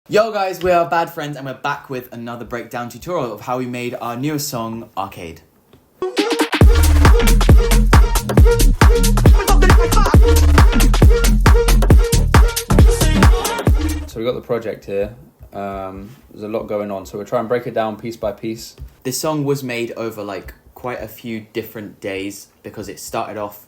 Yo guys, we are Bad Friends and we're back with another breakdown tutorial of how we made our newest song, Arcade. So we got the project here. There's a lot going on, so we'll try and break it down piece by piece. This song was made over quite a few different days because it started off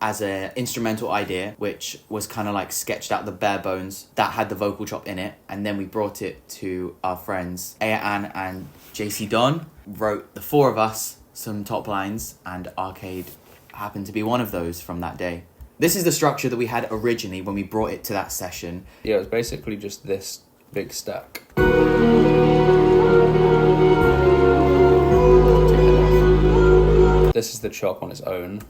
as an instrumental idea, which was kind of sketched out the bare bones that had the vocal chop in it. And then we brought it to our friends, Aya Ann and JC Don, wrote the four of us some top lines, and Arcade happened to be one of those from that day. This is the structure that we had originally when we brought it to that session. Yeah, it was basically just this big stack. This is the chop on its own.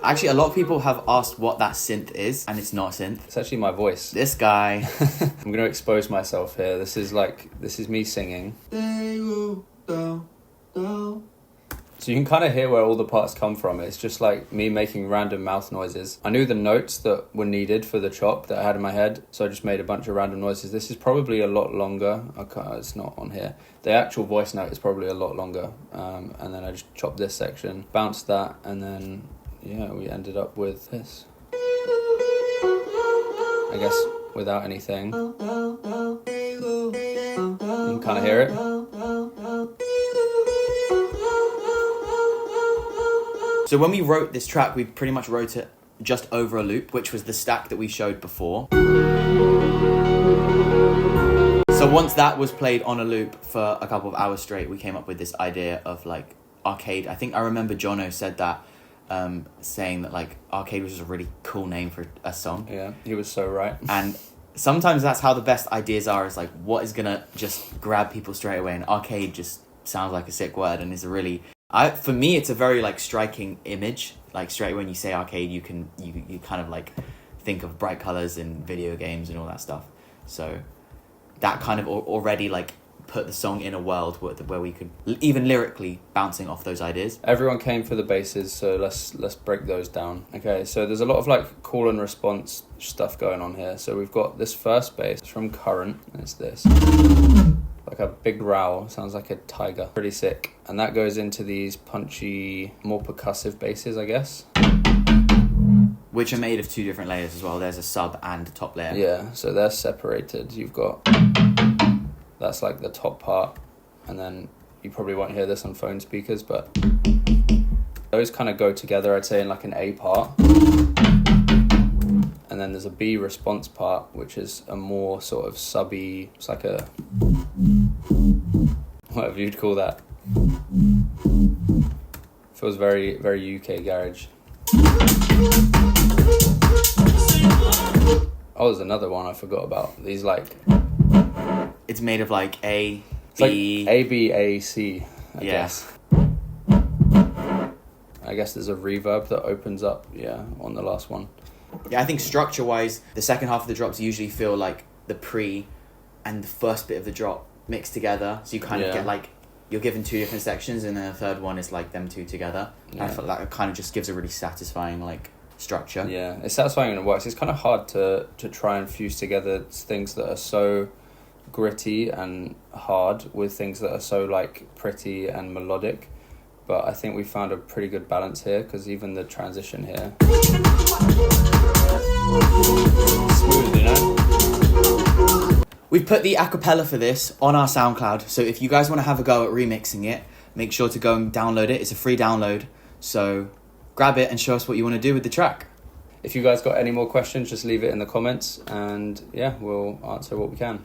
Actually, a lot of people have asked what that synth is, and it's not a synth. It's actually my voice. This guy. I'm going to expose myself here. This is me singing. So you can kind of hear where all the parts come from. It's just me making random mouth noises. I knew the notes that were needed for the chop that I had in my head, so I just made a bunch of random noises. This is probably a lot longer. Okay, it's not on here. The actual voice note is probably a lot longer. And then I just chopped this section, bounced that, and then yeah, we ended up with this. I guess without anything. You can kind of hear it. So when we wrote this track, we pretty much wrote it just over a loop, which was the stack that we showed before. So once that was played on a loop for a couple of hours straight, we came up with this idea of Arcade. I think I remember Jono said that, saying that Arcade was just a really cool name for a song. Yeah, he was so right. And sometimes that's how the best ideas are, is what is gonna just grab people straight away, and Arcade just sounds like a sick word and is a really... for me, it's a very striking image. Straight when you say arcade, you kind of think of bright colors and video games and all that stuff. So that kind of already put the song in a world where we could even lyrically bouncing off those ideas. Everyone came for the basses, so let's break those down. Okay, so there's a lot of call and response stuff going on here. So we've got this first bass from Current, and it's this. Like a big growl, sounds like a tiger. Pretty sick. And that goes into these punchy, more percussive basses, I guess. Which are made of two different layers as well. There's a sub and a top layer. Yeah, so they're separated. You've got... That's the top part. And then you probably won't hear this on phone speakers, but... Those kind of go together, I'd say, in an A part. And then there's a B response part, which is a more sort of subby, it's like a, whatever you'd call that. Feels very, very UK garage. Oh, there's another one I forgot about. These It's made of A, B... It's A, B, A, C, I guess. I guess there's a reverb that opens up, on the last one. Yeah, I think structure-wise, the second half of the drops usually feel like the pre and the first bit of the drop mixed together. So you kind of get you're given two different sections, and then the third one is them two together. Yeah. I feel like it kind of just gives a really satisfying structure. Yeah, it's satisfying when it works. It's kind of hard to try and fuse together things that are so gritty and hard with things that are so pretty and melodic. But I think we found a pretty good balance here, because even the transition here... Smooth, you know? We've put the acapella for this on our SoundCloud, so if you guys want to have a go at remixing it, make sure to go and download it. It's a free download, so grab it and show us what you want to do with the track. If you guys got any more questions, just leave it in the comments, and yeah, we'll answer what we can.